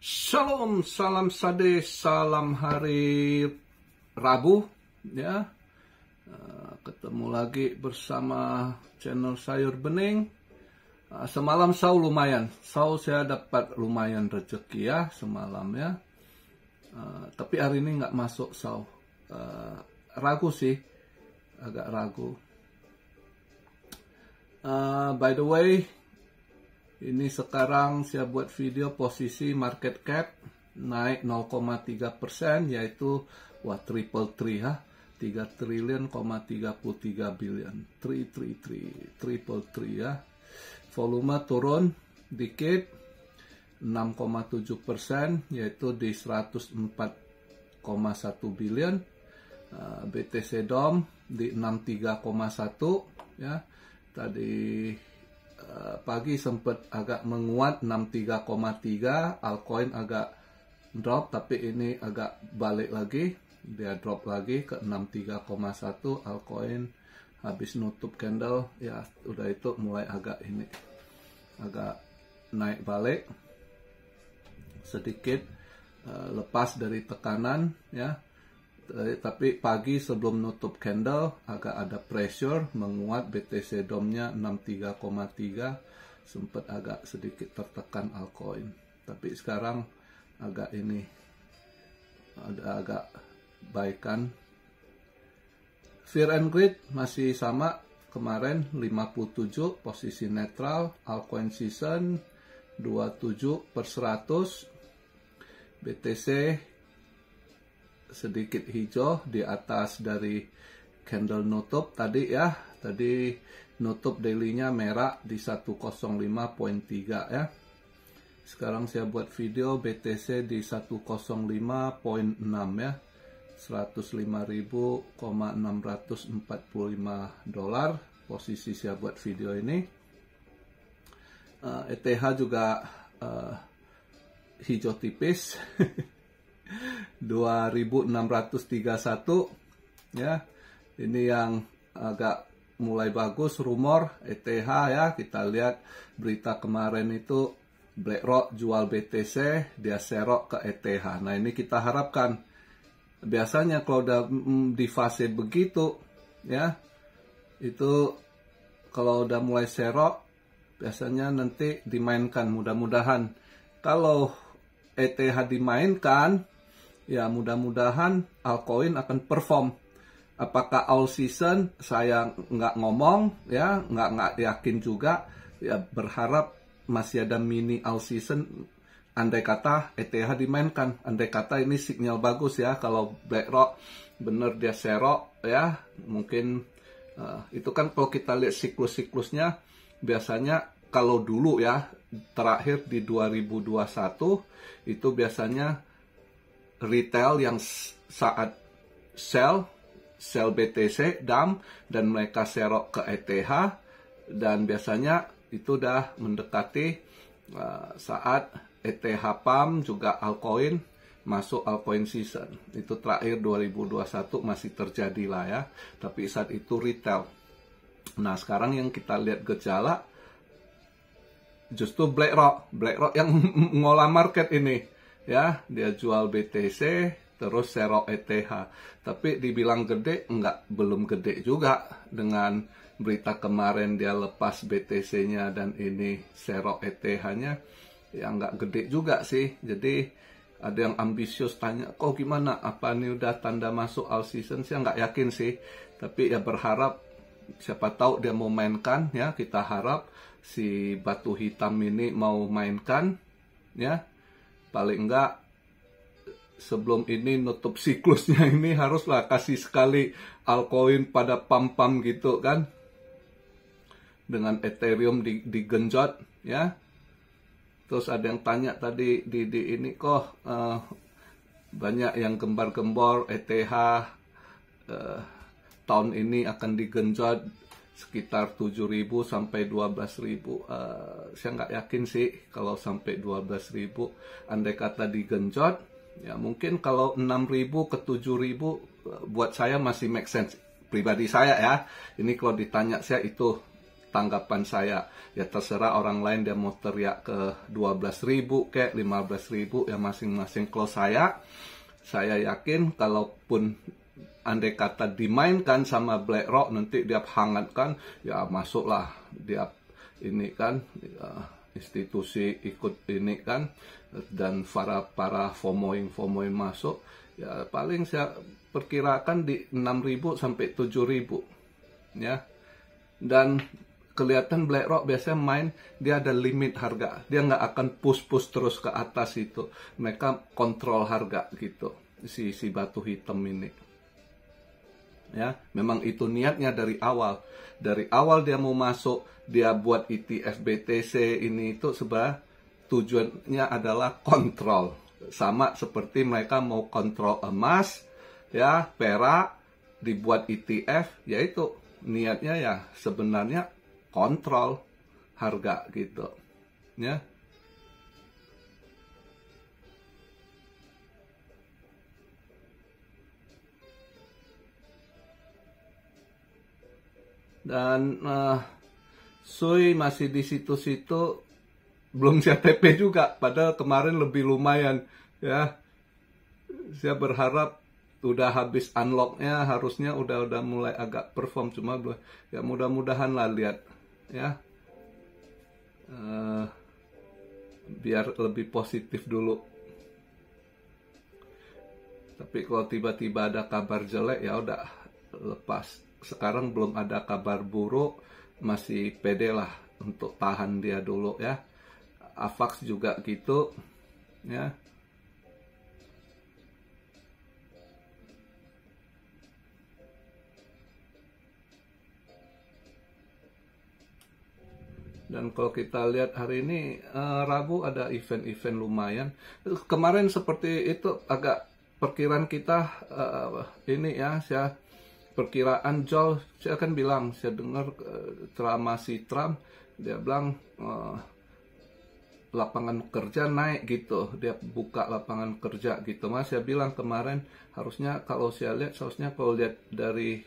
Shalom, salam sade, salam hari Rabu, ya. Ketemu lagi bersama channel Sayur Bening. Semalam lumayan, saya dapat lumayan rezeki ya semalam ya. Tapi hari ini nggak masuk ragu sih, agak ragu. By the way, ini sekarang saya buat video posisi market cap naik 0,3%, yaitu triple ya, 3 triliun, 33 billion, triple ya. Volume turun dikit 6,7%, yaitu di 104,1 billion. BTC DOM di 63,1 ya. Tadi pagi sempat agak menguat 63,3, altcoin agak drop, tapi ini agak balik lagi, dia drop lagi ke 63,1. altcoin habis nutup candle ya, udah itu mulai agak naik balik sedikit, lepas dari tekanan ya. Tapi pagi sebelum nutup candle agak ada pressure menguat, BTC DOM-nya 63,3, sempat agak sedikit tertekan altcoin. Tapi sekarang agak agak baikan. Fear and Greed masih sama kemarin 57, posisi netral. Altcoin season 27/100. BTC sedikit hijau di atas dari candle nutup tadi ya. Tadi nutup daily-nya merah di 105.3 ya. Sekarang saya buat video BTC di 105.6 ya. 105.645 dolar posisi saya buat video ini. ETH juga hijau tipis 2631 ya. Ini yang agak mulai bagus rumor ETH ya. Kita lihat berita kemarin itu BlackRock jual BTC, dia serok ke ETH. Nah, ini kita harapkan, biasanya kalau udah di fase begitu ya, itu kalau udah mulai serok biasanya nanti dimainkan. Mudah-mudahan kalau ETH dimainkan ya, mudah-mudahan altcoin akan perform. Apakah all season saya nggak ngomong ya, nggak yakin juga ya. Berharap masih ada mini all season, andai kata ETH dimainkan, andai kata ini sinyal bagus ya. Kalau BlackRock bener dia serok ya, mungkin itu kan kalau kita lihat siklus-siklusnya, biasanya kalau dulu ya terakhir di 2021 itu biasanya retail yang saat sell BTC DAM dan mereka serok ke ETH, dan biasanya itu udah mendekati saat ETH PAM juga altcoin masuk altcoin season. Itu terakhir 2021 masih terjadi lah ya, tapi saat itu retail. Nah, sekarang yang kita lihat gejala justru BlackRock yang ngolah market ini ya. Dia jual BTC terus serok ETH, tapi dibilang gede belum gede juga. Dengan berita kemarin dia lepas BTC-nya dan ini serok ETH-nya ya, nggak gede juga sih. Jadi ada yang ambisius tanya, kok gimana, apa ini udah tanda masuk all season? Saya nggak yakin sih, tapi ya berharap, siapa tahu dia mau mainkan ya. Kita harap si batu hitam ini mau mainkan ya. Paling enggak sebelum ini nutup siklusnya ini haruslah kasih sekali altcoin pada pam-pam gitu kan. Dengan Ethereum digenjot ya. Terus ada yang tanya tadi di ini, kok banyak yang gembar-gembor ETH tahun ini akan digenjot sekitar 7.000 sampai 12.000. Saya nggak yakin sih kalau sampai 12.000. Andai kata digenjot ya, mungkin kalau 6.000 ke 7.000 buat saya masih make sense pribadi saya ya. Ini kalau ditanya saya, itu tanggapan saya. Ya terserah orang lain dia mau teriak ke 12.000 kayak 15.000 ya masing-masing. Kalau saya yakin kalaupun andai kata dimainkan sama BlackRock nanti dia hangatkan, ya masuklah dia ini kan institusi ikut ini kan, dan para FOMOing masuk, ya paling saya perkirakan di 6.000 sampai 7.000 ya. Dan kelihatan BlackRock biasanya main, dia ada limit harga, dia nggak akan push terus ke atas itu, mereka kontrol harga gitu si batu hitam ini. Ya, memang itu niatnya dari awal. Dari awal dia mau masuk, dia buat ETF BTC ini itu sebenarnya tujuannya adalah kontrol. Sama seperti mereka mau kontrol emas, ya, perak, dibuat ETF, yaitu niatnya ya sebenarnya kontrol harga gitu. Ya. Dan Sui masih di situ-situ, belum saya TP juga, padahal kemarin lebih lumayan ya. Saya berharap udah habis unlocknya, harusnya udah mulai agak perform, cuma ya mudah-mudahan lah lihat ya, biar lebih positif dulu. Tapi kalau tiba-tiba ada kabar jelek ya udah lepas. Sekarang belum ada kabar buruk, masih pede lah untuk tahan dia dulu ya. AVAX juga gitu ya. Dan kalau kita lihat hari ini Rabu ada event-event lumayan. Kemarin seperti itu agak perkiraan kita ini ya, saya perkiraan Joel, saya akan bilang, saya dengar ceramah si Trump, dia bilang lapangan kerja naik gitu, dia buka lapangan kerja gitu. Mas saya bilang kemarin harusnya kalau saya lihat, seharusnya kalau lihat dari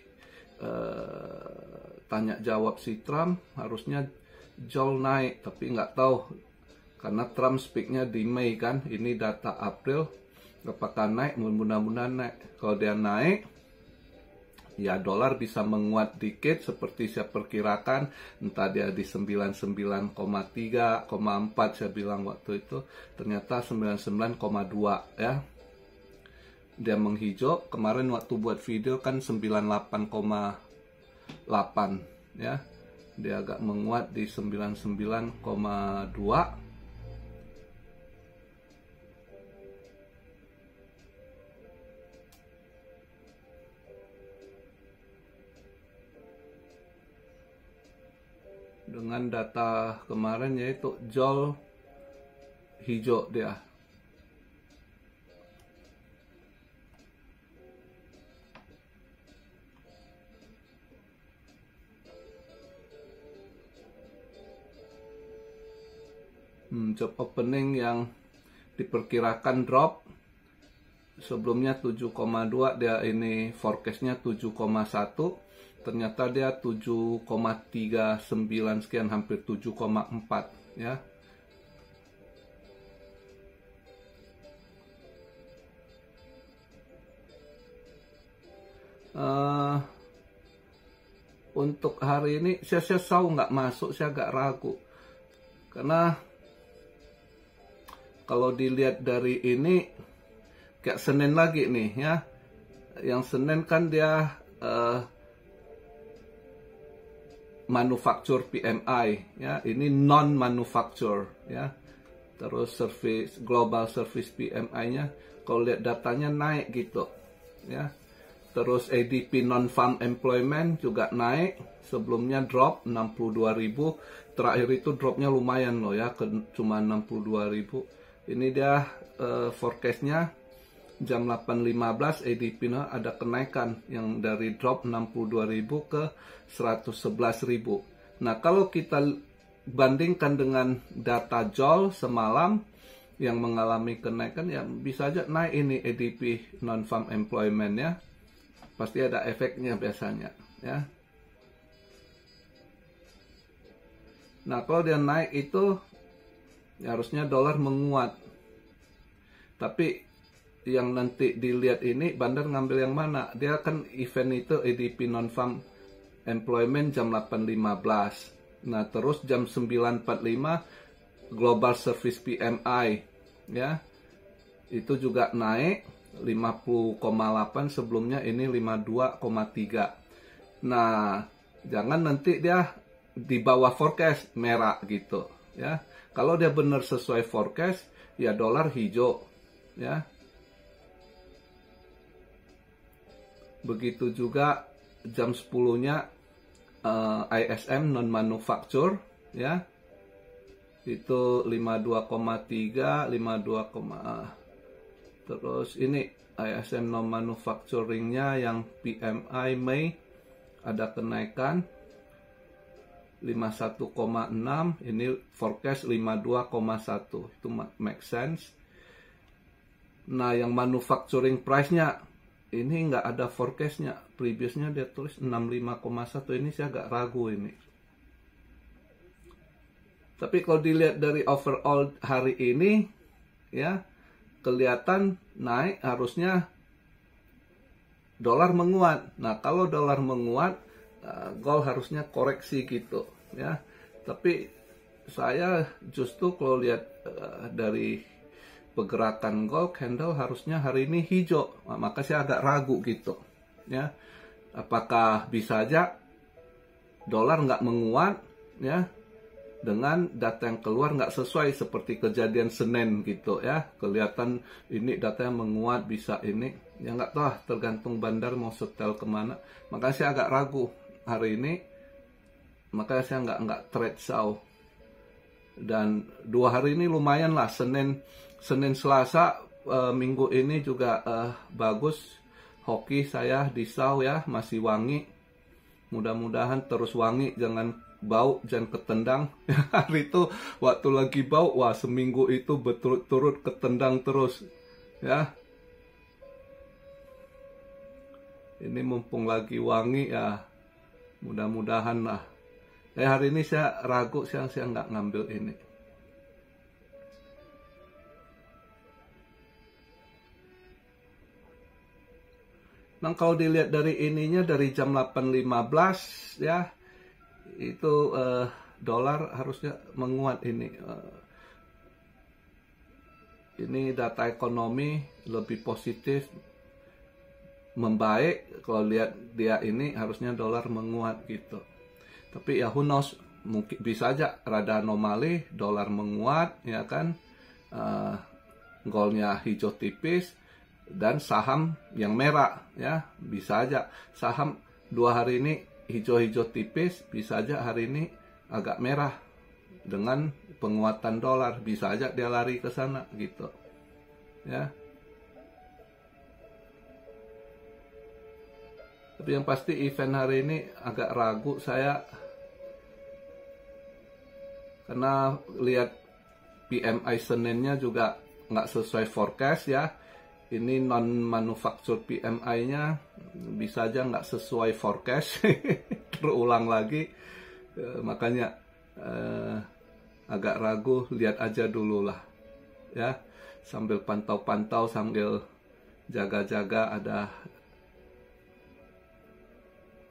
tanya jawab si Trump, harusnya Joel naik, tapi nggak tahu karena Trump speaknya di Mei kan, ini data April, apakah naik? Mudah-mudahan naik. Kalau dia naik, ya dolar bisa menguat dikit seperti saya perkirakan, entah dia di 99,3, 4 saya bilang waktu itu, ternyata 99,2 ya. Dia menghijau, kemarin waktu buat video kan 98,8 ya. Dia agak menguat di 99,2. Dengan data kemarin yaitu Joel hijau dia. Job opening yang diperkirakan drop sebelumnya 7,2, dia ini forecastnya 7,1. Ternyata dia 7,39 sekian, hampir 7,4 ya. Untuk hari ini saya tahu nggak masuk, saya agak ragu karena kalau dilihat dari ini kayak Senin lagi nih ya, yang Senin kan dia manufacture PMI ya, ini non manufacture ya. Terus service, global service PMI-nya kalau lihat datanya naik gitu ya. Terus ADP non farm employment juga naik, sebelumnya drop 62.000, terakhir itu dropnya lumayan loh ya, cuma 62.000. Ini dia forecastnya jam 8.15 ADP ada kenaikan yang dari drop 62.000 ke 111.000. Nah, kalau kita bandingkan dengan data Joel semalam yang mengalami kenaikan, ya bisa aja naik ini ADP non-farm employment ya. Pasti ada efeknya biasanya ya. Nah, kalau dia naik itu ya harusnya dolar menguat. Tapi yang nanti dilihat ini Bandar ngambil yang mana? Dia kan event itu ADP non-farm employment jam 8.15. Nah, terus jam 9.45 Global Service PMI ya. Itu juga naik 50,8, sebelumnya ini 52,3. Nah, jangan nanti dia di bawah forecast merah gitu ya. Kalau dia benar sesuai forecast ya dolar hijau ya. Begitu juga jam 10-nya ISM non manufacture ya. Itu 52,3, 52, terus ini ISM non manufacturingnya yang PMI Mei ada kenaikan 51,6, ini forecast 52,1, itu make sense. Nah, yang manufacturing price-nya ini nggak ada forecast-nya, previousnya dia tulis 65,1, ini saya agak ragu ini. Tapi kalau dilihat dari overall hari ini ya, kelihatan naik, harusnya dolar menguat. Nah, kalau dolar menguat, gold harusnya koreksi gitu ya. Tapi saya justru kalau lihat dari pergerakan gold candle harusnya hari ini hijau. Nah, maka saya agak ragu gitu ya. Apakah bisa aja dolar nggak menguat ya, dengan data yang keluar nggak sesuai seperti kejadian Senin gitu ya. Kelihatan ini datanya menguat, bisa ini. Ya nggak tahu, tergantung Bandar mau setel kemana. Makanya saya agak ragu hari ini. Makanya saya nggak trade SAU. Dan 2 hari ini lumayan lah. Senin Selasa minggu ini juga bagus. Hoki saya di SAU ya, masih wangi. Mudah-mudahan terus wangi, jangan bau, jangan ketendang. Hari itu waktu lagi bau, wah seminggu itu berturut-turut ketendang terus ya. Ini mumpung lagi wangi ya, mudah-mudahan lah. Hari ini saya ragu, saya nggak ngambil ini. Nah, kalau dilihat dari ininya dari jam 8.15 ya, itu dolar harusnya menguat ini. Ini data ekonomi lebih positif, membaik. Kalau lihat dia ini harusnya dolar menguat gitu. Tapi ya who knows, mungkin bisa aja rada anomali, dolar menguat ya kan, goldnya hijau tipis dan saham yang merah ya, bisa aja saham 2 hari ini hijau-hijau tipis, bisa aja hari ini agak merah dengan penguatan dolar, bisa aja dia lari ke sana gitu ya. Tapi yang pasti event hari ini agak ragu saya, karena lihat PMI Seninnya juga nggak sesuai forecast ya. Ini non-manufacture PMI-nya bisa aja nggak sesuai forecast. Terulang lagi. Makanya agak ragu, lihat aja dulu lah. Ya, sambil pantau-pantau, sambil jaga-jaga ada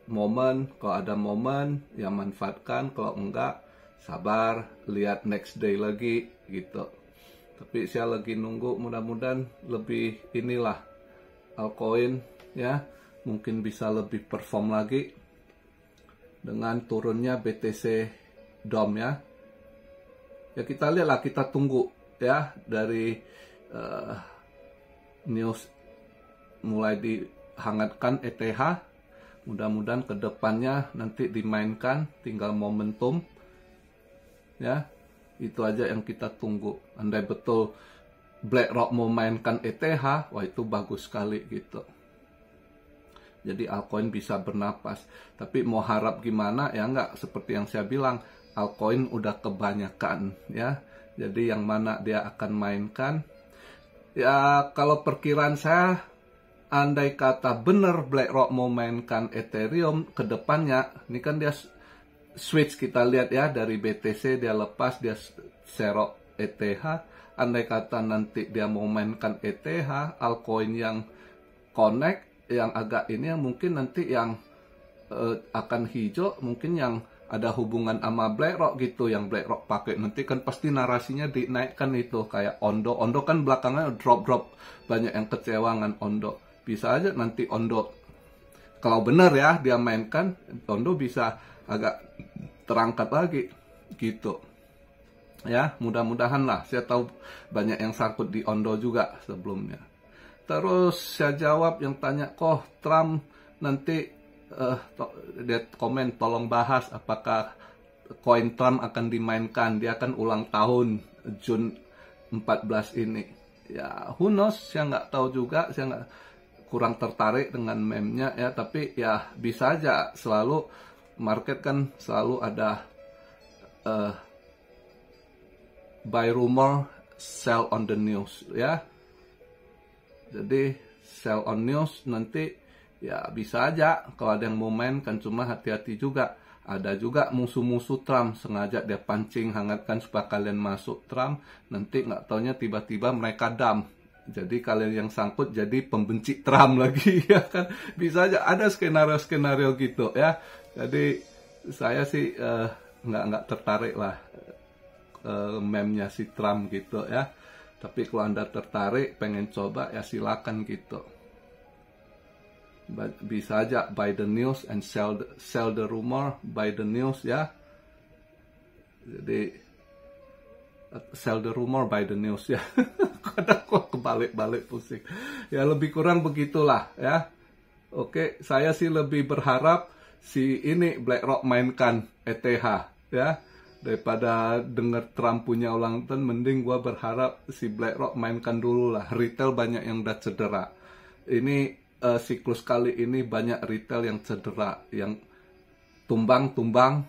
momen. Kalau ada momen, ya manfaatkan. Kalau enggak, sabar, lihat next day lagi gitu. Tapi saya lagi nunggu, mudah-mudahan lebih inilah altcoin ya, mungkin bisa lebih perform lagi dengan turunnya BTC DOM ya. Ya kita lihatlah, kita tunggu ya dari news mulai dihangatkan ETH. Mudah-mudahan kedepannya nanti dimainkan, tinggal momentum ya. Itu aja yang kita tunggu. Andai betul BlackRock mau mainkan ETH, wah itu bagus sekali gitu. Jadi altcoin bisa bernapas. Tapi mau harap gimana ya, enggak, seperti yang saya bilang, altcoin udah kebanyakan ya. Jadi yang mana dia akan mainkan. Ya kalau perkiraan saya, andai kata benar BlackRock mau mainkan Ethereum ke depannya, ini kan dia switch kita lihat ya, dari BTC dia lepas, dia serok ETH. Andai kata nanti dia mau mainkan ETH, altcoin yang connect, yang agak ini, yang mungkin nanti yang akan hijau, mungkin yang ada hubungan sama BlackRock gitu, yang BlackRock pakai nanti kan pasti narasinya dinaikkan itu, kayak Ondo. Ondo kan belakangnya drop banyak yang kecewangan Ondo. Bisa aja nanti Ondo, kalau benar ya dia mainkan, Ondo bisa agak terangkat lagi gitu. Ya, mudah-mudahan lah. Saya tahu banyak yang sangkut di Ondo juga sebelumnya. Terus saya jawab yang tanya, kok Trump nanti, dia komen, tolong bahas apakah koin Trump akan dimainkan. Dia akan ulang tahun Jun 14 ini. Ya, who knows, saya nggak tahu juga. Saya kurang tertarik dengan meme-nya ya. Tapi ya bisa aja, selalu market kan selalu ada buy rumor, sell on the news ya. Jadi sell on news nanti ya bisa aja kalau ada yang mau main kan, cuma hati-hati juga. Ada juga musuh-musuh Trump sengaja dia pancing hangatkan supaya kalian masuk Trump, nanti nggak taunya tiba-tiba mereka dump. Jadi kalian yang sangkut jadi pembenci Trump lagi ya kan. Bisa aja ada skenario-skenario gitu ya. Jadi saya sih nggak tertarik lah meme-nya si Trump gitu ya. Tapi kalau Anda tertarik pengen coba ya silakan gitu. Bisa aja buy the news and sell the rumor, buy the news ya. Jadi sell the rumor, buy the news ya. Kadang kok kebalik-balik pusing. Ya lebih kurang begitulah ya. Oke, saya sih lebih berharap si ini BlackRock mainkan ETH ya. Daripada dengar Trump punya ulang tahun, mending gua berharap si BlackRock mainkan dulu lah. Retail banyak yang udah cedera. Ini siklus kali ini banyak retail yang cedera, yang tumbang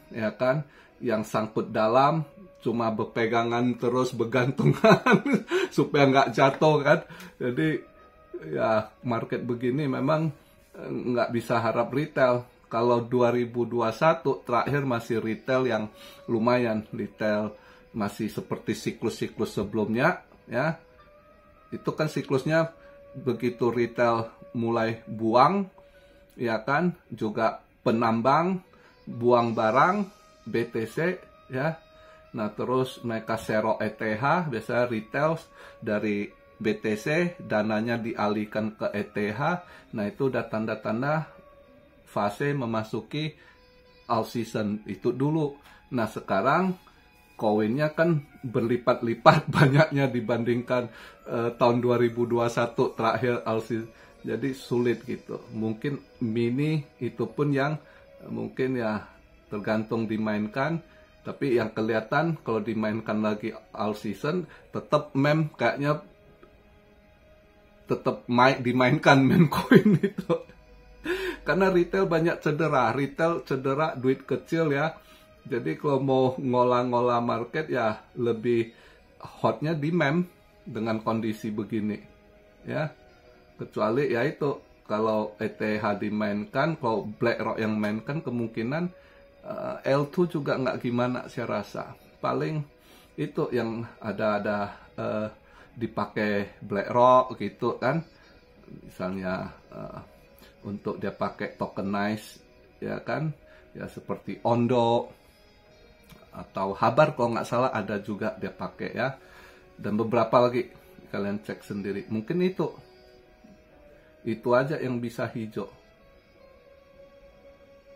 ya kan, yang sangkut dalam, cuma berpegangan terus, bergantungan supaya nggak jatuh kan. Jadi ya market begini memang nggak bisa harap retail. Kalau 2021 terakhir masih retail yang lumayan, retail masih seperti siklus-siklus sebelumnya ya. Itu kan siklusnya begitu retail mulai buang ya kan, juga penambang buang barang BTC ya. Nah, terus mereka serok ETH, biasanya retail dari BTC dananya dialihkan ke ETH. Nah, itu udah tanda-tanda fase memasuki all season itu dulu. Nah, sekarang koinnya kan berlipat-lipat banyaknya dibandingkan tahun 2021 terakhir all season. Jadi sulit gitu. Mungkin mini itu pun yang mungkin ya tergantung dimainkan. Tapi yang kelihatan kalau dimainkan lagi all season, tetap meme kayaknya tetap dimainkan meme coin itu. Karena retail banyak cedera, duit kecil ya. Jadi kalau mau ngolah-ngolah market ya lebih hotnya di meme dengan kondisi begini. Ya. Kecuali ya itu kalau ETH dimainkan, kalau BlackRock yang mainkan kemungkinan L2 juga nggak gimana saya rasa. Paling itu yang ada dipakai BlackRock gitu kan. Misalnya untuk dia pakai tokenize ya kan, ya seperti Ondo atau Habar kalau nggak salah ada juga dia pakai ya, dan beberapa lagi kalian cek sendiri. Mungkin itu aja yang bisa hijau.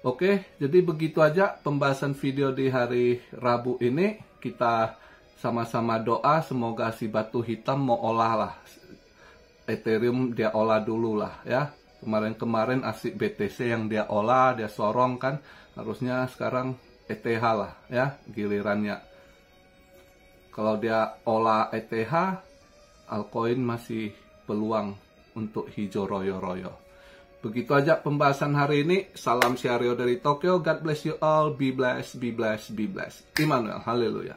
Oke, jadi begitu aja pembahasan video di hari Rabu ini. Kita sama-sama doa semoga si batu hitam mau olah lah Ethereum, dia olah dulu lah ya. Kemarin asik BTC yang dia olah, dia sorong kan. Harusnya sekarang ETH lah ya gilirannya. Kalau dia olah ETH, altcoin masih peluang untuk hijau royo-royo. Begitu aja pembahasan hari ini. Salam Syario dari Tokyo. God bless you all. Be blessed, be blessed, be blessed. Immanuel, haleluya.